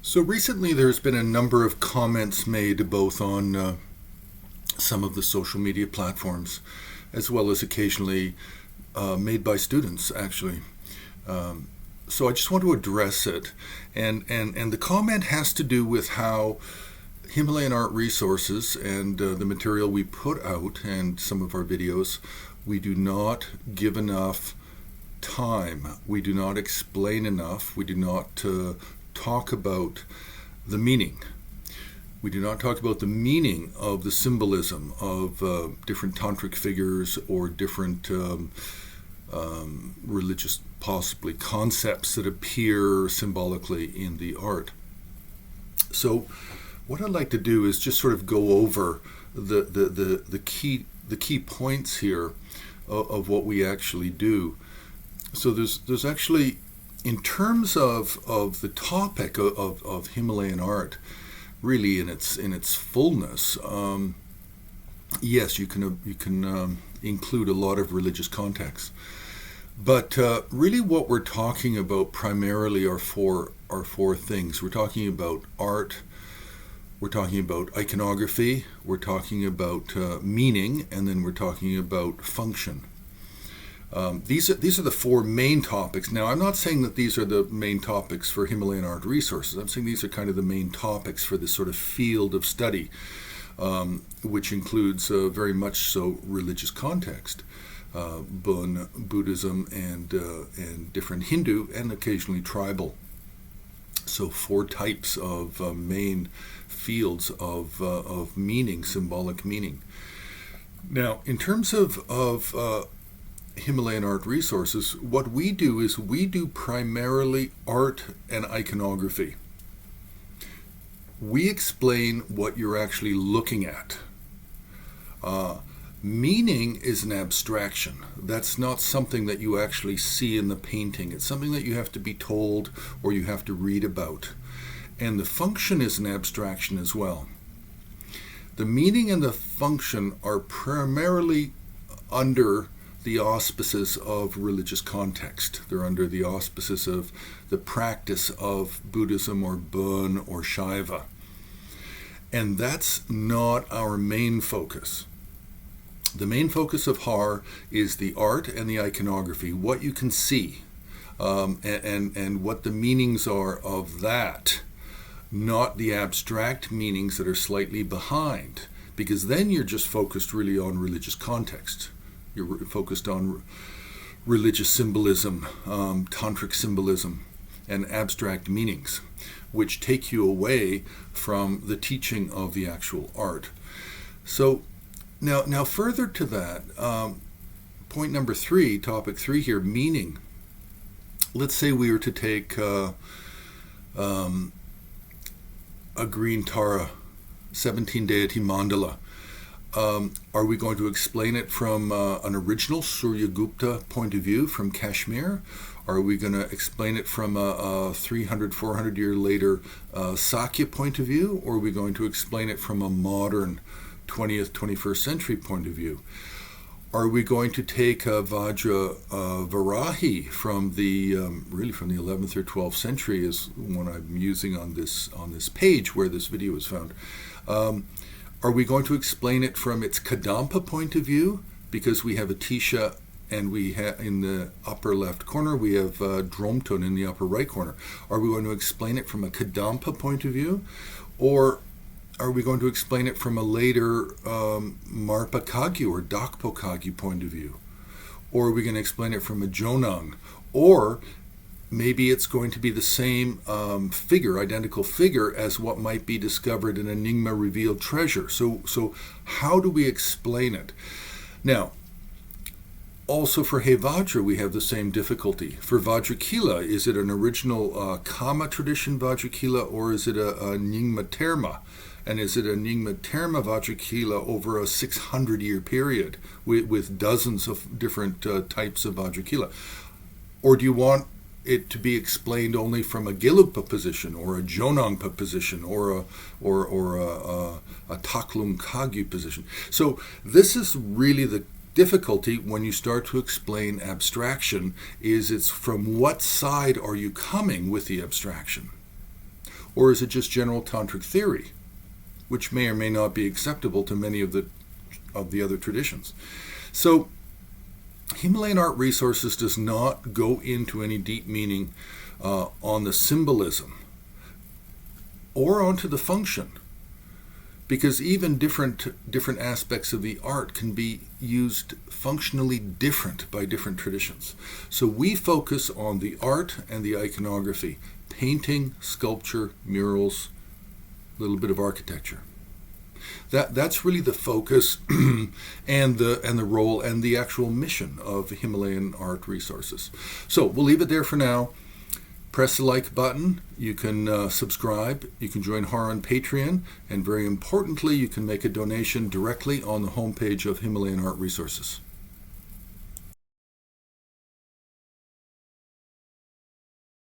So recently there's been a number of comments made both on some of the social media platforms as well as occasionally made by students, actually. So I just want to address it. And the comment has to do with how Himalayan Art Resources and the material we put out and some of our videos, we do not give enough time. We do not explain enough. We do not talk about the meaning. We do not talk about the meaning of the symbolism of different tantric figures or different religious, possibly, concepts that appear symbolically in the art. So what I'd like to do is just sort of go over the key points here of what we actually do. So there's actually, in terms of the topic of Himalayan art, really in its fullness, yes, you can include a lot of religious contexts, but really what we're talking about primarily are four things. We're talking about art, we're talking about iconography, we're talking about meaning, and then we're talking about function. These are the four main topics. Now, I'm not saying that these are the main topics for Himalayan Art Resources. I'm saying these are kind of the main topics for this sort of field of study, which includes very much so religious context, Buddhism, and different Hindu, and occasionally tribal. So four types of main fields of meaning, symbolic meaning. Now, in terms of Himalayan Art Resources, what we do is we do primarily art and iconography. We explain what you're actually looking at. Meaning is an abstraction. That's not something that you actually see in the painting. It's something that you have to be told or you have to read about. And the function is an abstraction as well. The meaning and the function are primarily under the auspices of religious context. They're under the auspices of the practice of Buddhism or Bön or Shaiva. And that's not our main focus. The main focus of HAR is the art and the iconography, what you can see, and what the meanings are of that, not the abstract meanings that are slightly behind, because then you're just focused really on religious context. You're focused on religious symbolism, tantric symbolism, and abstract meanings, which take you away from the teaching of the actual art. So now further to that, point number 3, topic 3 here, meaning. Let's say we were to take a green Tara 17 deity mandala. Are we going to explain it from an original Suryagupta point of view from Kashmir? Are we going to explain it from a 300, 400 year later Sakya point of view? Or are we going to explain it from a modern 20th, 21st century point of view? Are we going to take Vajra Varahi from the really from the 11th or 12th century, is one I'm using on this page where this video is found? Are we going to explain it from its Kadampa point of view? Because we have Atisha, and we have in the upper left corner, we have Dromton in the upper right corner. Are we going to explain it from a Kadampa point of view? Or are we going to explain it from a later Marpa Kagyu or Dakpo Kagyu point of view? Or are we going to explain it from a Jonang? Or maybe it's going to be the same figure, identical figure, as what might be discovered in a Nyingma revealed treasure. So how do we explain it? Now, also for He Vajra, we have the same difficulty. For Vajrakila, is it an original Kama tradition Vajrakila, or is it a Nyingma Terma? And is it a Nyingma Terma Vajrakila over a 600-year period with dozens of different types of Vajrakila? Or do you want it to be explained only from a Gelugpa position or a Jonangpa position or a Taklung Kagyu position? So this is really the difficulty when you start to explain abstraction, is it's from what side are you coming with the abstraction? Or is it just general tantric theory, which may or may not be acceptable to many of the other traditions? So Himalayan art resources does not go into any deep meaning on the symbolism or onto the function, because even different aspects of the art can be used functionally different by different traditions. So we focus on the art and the iconography, painting, sculpture, murals, a little bit of architecture. That's really the focus and the role and the actual mission of Himalayan art resources. So we'll leave it there for now. Press the like button. You can subscribe. You can join HAR on Patreon. And very importantly, you can make a donation directly on the homepage of Himalayan Art Resources.